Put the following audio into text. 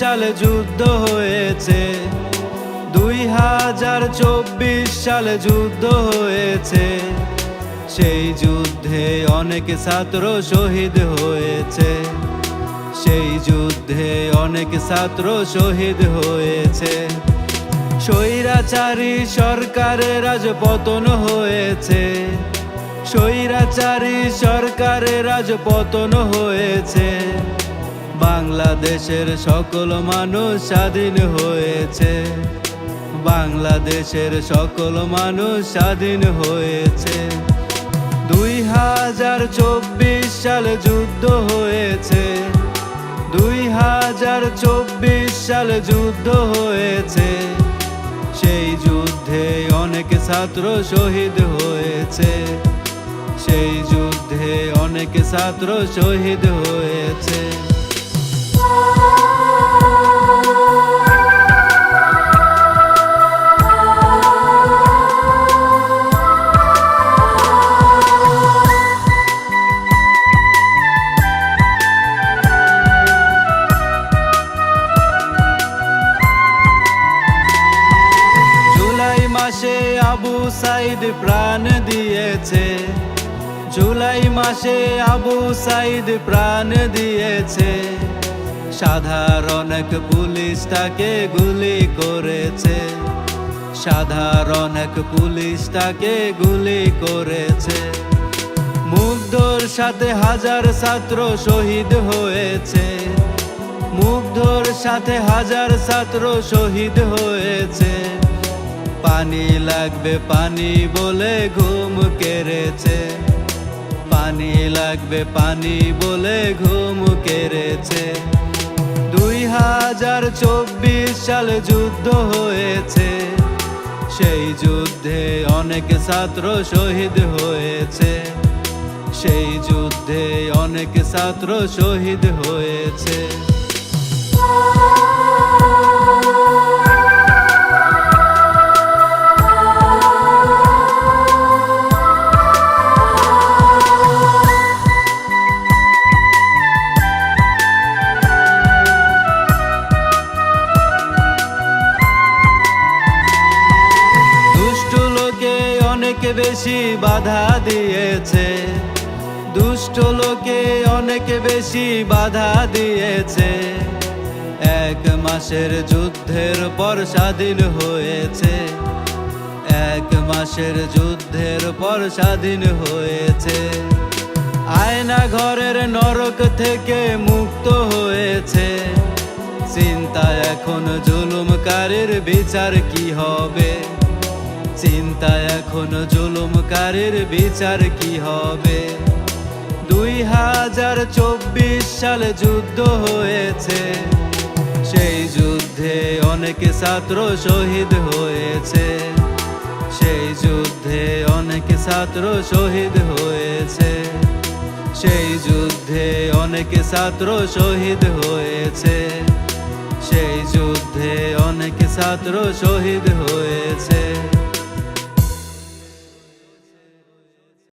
সালে যুদ্ধ হয়েছে, 2024 সালে যুদ্ধ হয়েছে। সেই যুদ্ধে অনেক ছাত্র শহীদ হয়েছে, সেই যুদ্ধে অনেক ছাত্র শহীদ হয়েছে। স্বৈরাচারী সরকারের আজ পতন হয়েছে, স্বৈরাচারী সরকারের আজ পতন হয়েছে। বাংলাদেশের সকল মানুষ স্বাধীন হয়েছে, বাংলাদেশের সকল মানুষ স্বাধীন হয়েছে। 2024 সালে যুদ্ধ হয়েছে, 2024 সালে যুদ্ধ হয়েছে। সেই যুদ্ধে অনেক ছাত্র শহীদ হয়েছে, সেই যুদ্ধে অনেক ছাত্র শহীদ হয়েছে। আবু সাইদ প্রাণ দিয়েছে, জুলাই মাসে আবু সাইদ প্রাণ দিয়েছে। সাধারণ এক পুলিশ তাকে গুলি করেছে, সাধারণ এক পুলিশ তাকে গুলি করেছে। মুগ্ধর সাথে হাজার ছাত্র শহীদ হয়েছে, মুগ্ধর সাথে হাজার ছাত্র শহীদ হয়েছে। পানি লাগবে পানি বলে ঘুম কেড়েছে, পানি লাগবে পানি বলে ঘুম কেড়েছে। 2024 সালে যুদ্ধ হয়েছে, সেই যুদ্ধে অনেক ছাত্র শহীদ হয়েছে, সেই যুদ্ধে অনেক ছাত্র শহীদ হয়েছে। বেশি বাধা দিয়েছে, দুষ্ট লোকে অনেক বেশি বাধা দিয়েছে। 1 মাসের যুদ্ধের পর স্বাধীন হয়েছে, 1 মাসের যুদ্ধের পর স্বাধীন হয়েছে। আয়না ঘরের নরক থেকে মুক্ত হয়েছে। চিন্তা এখন জুলুমকারীর বিচার কি হবে, চিন্তা এখন জুলুমকারীর বিচার কি হবে। 2024 সালে যুদ্ধ হয়েছে, সেই যুদ্ধে অনেক ছাত্র শহীদ হয়েছে, সেই যুদ্ধে অনেক ছাত্র শহীদ হয়েছে, সেই যুদ্ধে অনেক ছাত্র শহীদ হয়েছে, সেই যুদ্ধে অনেক ছাত্র শহীদ হয়েছে।